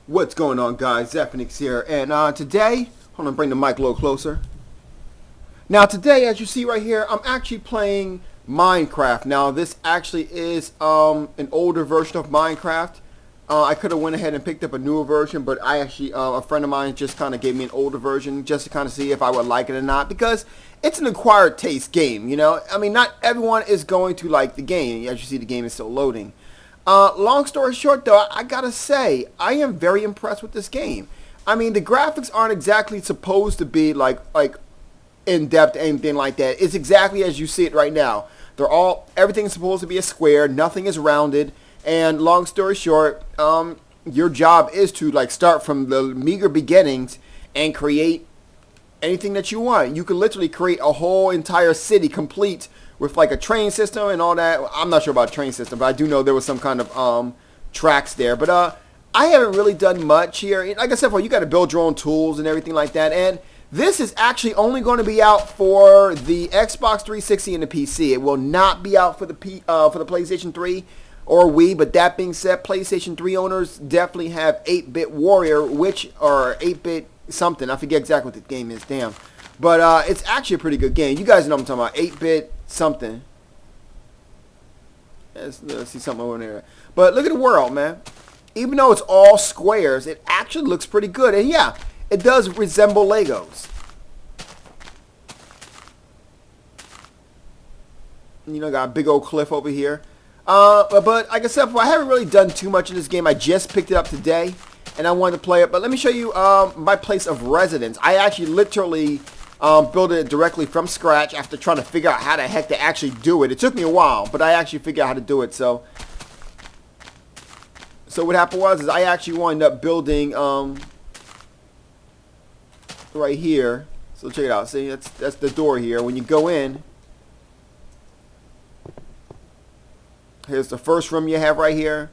What's going on, guys? Zephyrnix here, and today, hold on, bring the mic a little closer. Now today, as you see right here, I'm actually playing Minecraft. Now this actually is an older version of Minecraft. I could have went ahead and picked up a newer version, but I actually, a friend of mine just kind of gave me an older version just to kind of see if I would like it or not, because it's an acquired taste game, you know? I mean, not everyone is going to like the game. As you see, the game is still loading. Long story short, though, I gotta say, I am very impressed with this game. I mean, the graphics aren't exactly supposed to be like in-depth, anything like that. It's exactly as you see it right now. Everything's supposed to be a square, nothing is rounded, and long story short, your job is to like start from the meager beginnings and create anything that you want. You can literally create a whole entire city complete with like a train system and all that. I'm not sure about a train system, but I do know there was some kind of tracks there. But I haven't really done much here. Like I said before, you got to build your own tools and everything like that. And this is actually only going to be out for the Xbox 360 and the PC. It will not be out for the PlayStation 3 or Wii. But that being said, PlayStation 3 owners definitely have 8-Bit Warrior, or 8-Bit something. I forget exactly what the game is. Damn. But it's actually a pretty good game. You guys know what I'm talking about. 8-Bit something. Let's see something over there. But look at the world, man. Even though it's all squares, it actually looks pretty good. And yeah, it does resemble Legos. You know, got a big old cliff over here. But like I said before, I haven't really done too much in this game. I just picked it up today, and I wanted to play it. But let me show you my place of residence. I actually literally built it directly from scratch after trying to figure out how the heck to actually do it. It took me a while, but I actually figured out how to do it. So what happened was I actually wound up building right here. So check it out. See, that's the door here. When you go in, here's the first room you have right here,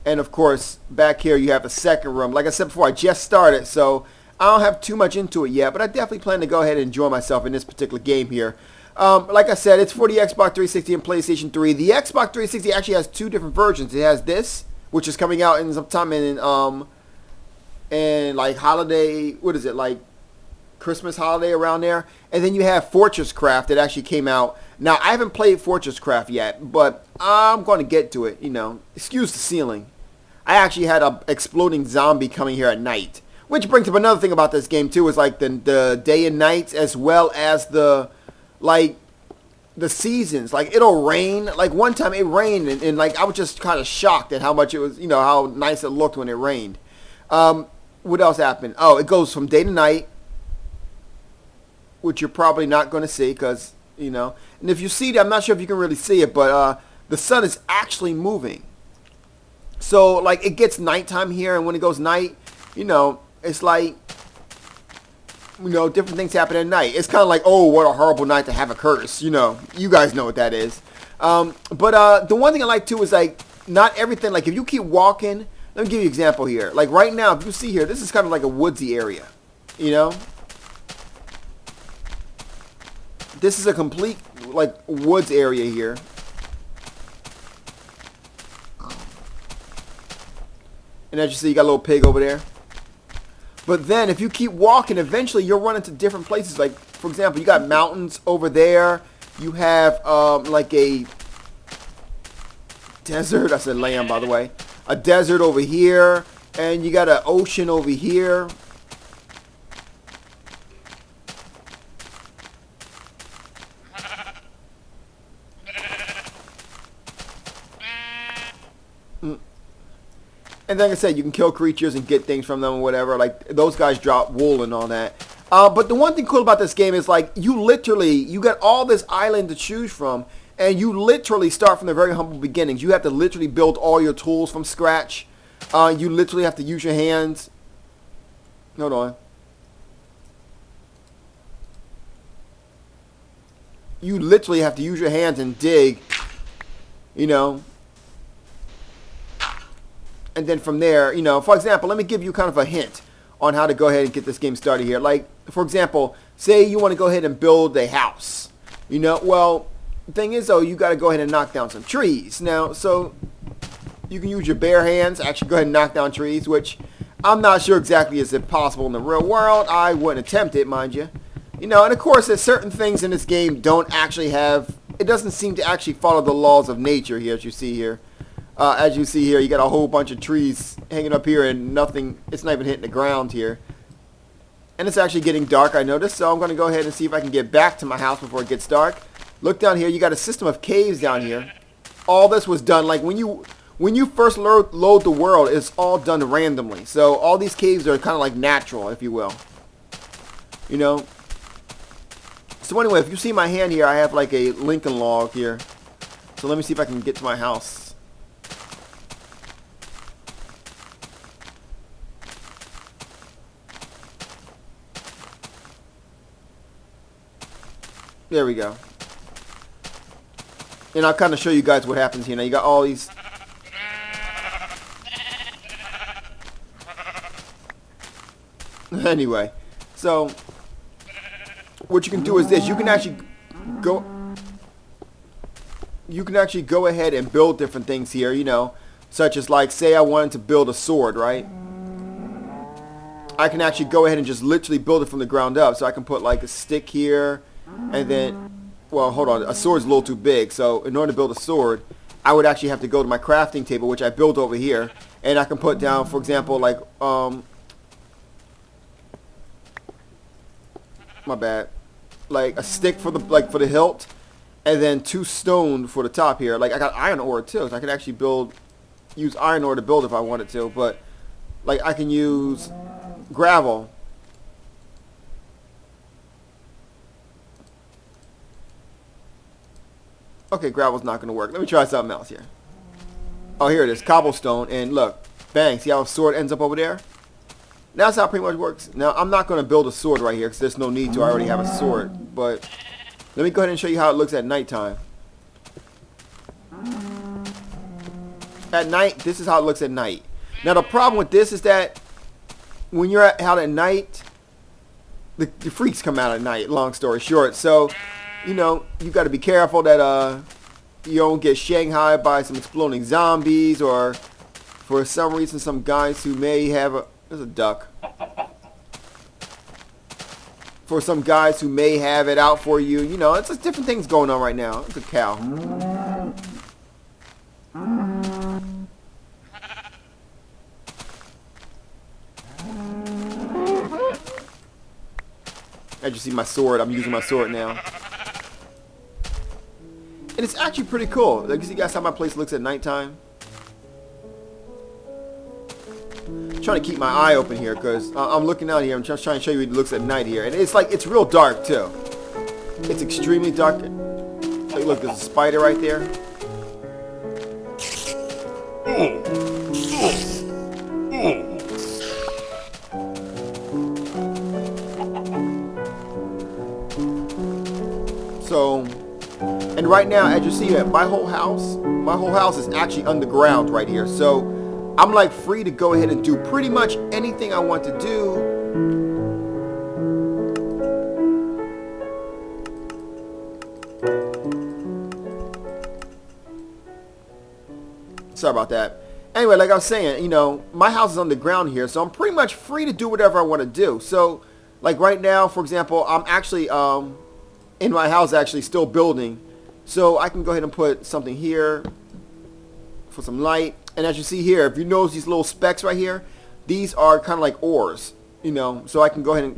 and of course back here you have the second room. Like I said before, I just started, so I don't have too much into it yet, but I definitely plan to go ahead and enjoy myself in this particular game here. Like I said, it's for the Xbox 360 and PlayStation 3. The Xbox 360 actually has two different versions. It has this, which is coming out in sometime in like holiday, what is it, like Christmas holiday around there. And then you have Fortress Craft that actually came out. Now, I haven't played Fortress Craft yet, but I'm going to get to it, you know. Excuse the ceiling. I actually had an exploding zombie coming here at night. Which brings up another thing about this game too, is like the day and nights, as well as the seasons. Like it'll rain. Like one time it rained, and like I was just kind of shocked at how much it was, you know, how nice it looked when it rained. What else happened? Oh, it goes from day to night, which you're probably not going to see because, you know. And if you see it, I'm not sure if you can really see it, but the sun is actually moving. So like it gets nighttime here, and when it goes night, you know, it's like, you know, different things happen at night. It's kind of like, oh, what a horrible night to have a curse. You know, you guys know what that is. But the one thing I like, too, is, like, not everything. Like, if you keep walking, let me give you an example here. Like, right now, if you see here, this is kind of like a woodsy area, you know? This is a complete, like, woods area here. And as you see, you got a little pig over there. But then if you keep walking, eventually you'll run into different places. Like, for example, you got mountains over there. You have like a desert. I said land, by the way. A desert over here. And you got an ocean over here. And like I said, you can kill creatures and get things from them or whatever. Like, those guys drop wool and all that. But the one thing cool about this game is, like, you got all this island to choose from. And you literally start from the very humble beginnings. You have to literally build all your tools from scratch. You literally have to use your hands. Hold on. You literally have to use your hands and dig, you know. And then from there, you know, for example, let me give you kind of a hint on how to go ahead and get this game started here. Like, for example, say you want to go ahead and build a house. You know, well, the thing is, though, you got to go ahead and knock down some trees. Now, so you can use your bare hands, actually go ahead and knock down trees, which I'm not sure exactly is it possible in the real world. I wouldn't attempt it, mind you. You know, and of course, there's certain things in this game don't actually have. It doesn't seem to actually follow the laws of nature here, as you see here. As you see here, you got a whole bunch of trees hanging up here, and nothing. It's not even hitting the ground here. And it's actually getting dark, I noticed. So I'm going to go ahead and see if I can get back to my house before it gets dark. Look down here. You got a system of caves down here. All this was done like when you first load the world, it's all done randomly. So all these caves are kind of like natural, if you will. You know. So anyway, if you see my hand here, I have like a Lincoln log here. So let me see if I can get to my house. There we go. And I'll kind of show you guys what happens here. Now you got all these. Anyway, so what you can do is this. You can actually go ahead and build different things here, you know, such as like say I wanted to build a sword, right? I can actually go ahead and just literally build it from the ground up. So I can put like a stick here. And then, well, hold on. A sword's a little too big. So in order to build a sword, I would actually have to go to my crafting table, which I built over here. And I can put down, for example, like, my bad. Like a stick for the hilt. And then 2 stone for the top here. Like I got iron ore too. So I can actually use iron ore to build if I wanted to. But like I can use gravel. Okay, gravel's not going to work. Let me try something else here. Oh, here it is. Cobblestone. And look. Bang. See how a sword ends up over there? That's how it pretty much works. Now, I'm not going to build a sword right here because there's no need to. I already have a sword. But let me go ahead and show you how it looks at nighttime. At night, this is how it looks at night. Now, the problem with this is that when you're out at night, the freaks come out at night, long story short. So, you know, you got to be careful that you don't get shanghaied by some exploding zombies, or for some reason some guys who may have there's a duck. For some guys who may have it out for you. You know, it's just different things going on right now. It's a cow. As you see my sword, I'm using my sword now. And it's actually pretty cool. Like, you see guys how my place looks at nighttime? I'm trying to keep my eye open here because I'm looking out here. I'm just trying to show you what it looks at night here. And it's like, it's real dark too. It's extremely dark. Like, look, there's a spider right there. So, and right now, as you see, my whole house is actually underground right here. So, I'm like free to go ahead and do pretty much anything I want to do. Sorry about that. Anyway, like I was saying, you know, my house is underground here, so I'm pretty much free to do whatever I want to do. So, like right now, for example, I'm actually in my house actually still building. So I can go ahead and put something here for some light. And as you see here, if you notice these little specks right here, these are kind of like ores, you know. So I can go ahead and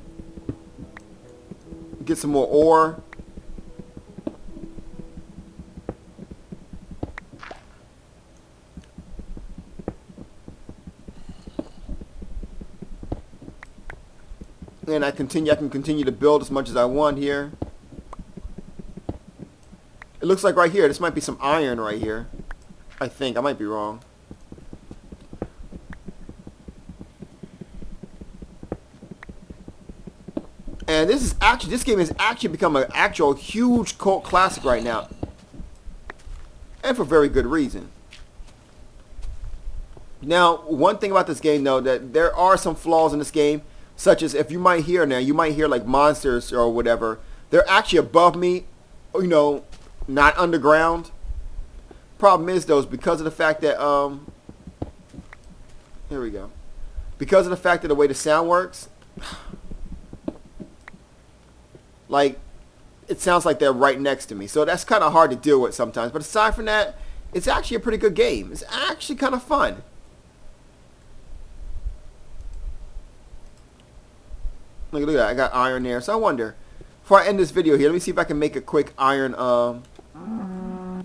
get some more ore. And I can continue to build as much as I want here. It looks like right here, this might be some iron right here. I think, I might be wrong. And this game has actually become an actual huge cult classic right now. And for very good reason. Now, one thing about this game though, that there are some flaws in this game, such as if you might hear now, you might hear like monsters or whatever. They're actually above me, you know, not underground. Problem is though, is because of the fact that, here we go. because of the fact that the way the sound works, like, it sounds like they're right next to me. So that's kind of hard to deal with sometimes. But aside from that, it's actually a pretty good game. It's actually kind of fun. Look at that. I got iron there. So I wonder, before I end this video here, let me see if I can make a quick iron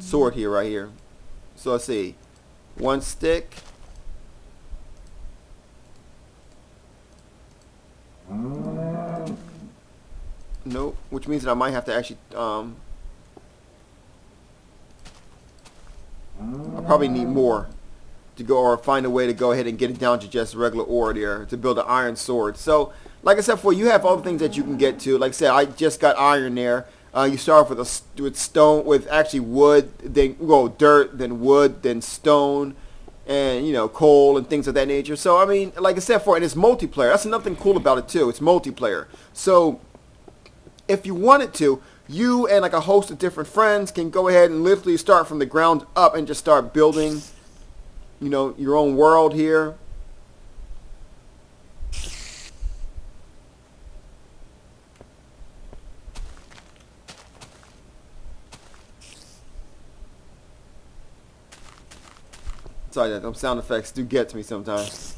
sword here, right here. So let's see. One stick. Nope. Which means that I might have to actually I probably need more to go, or find a way to go ahead and get it down to just regular ore there to build an iron sword. So like I said before, you have all the things that you can get to. Like I said, I just got iron there. You start off with stone, with actually wood, then dirt, then wood, then stone, and you know, coal and things of that nature. So I mean, like I said before, and it's multiplayer. That's another thing cool about it too. It's multiplayer. So if you wanted to, you and like a host of different friends can go ahead and literally start from the ground up and just start building, you know, your own world here. Sorry, those sound effects do get to me sometimes.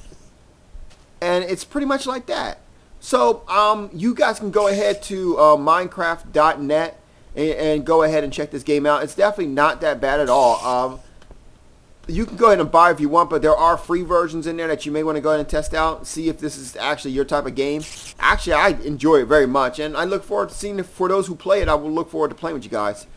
And it's pretty much like that. So you guys can go ahead to Minecraft.net and go ahead and check this game out. It's definitely not that bad at all. You can go ahead and buy if you want, but there are free versions in there that you may want to go ahead and test out, see if this is actually your type of game. Actually, I enjoy it very much, and I look forward to seeing it. For those who play it, I will look forward to playing with you guys.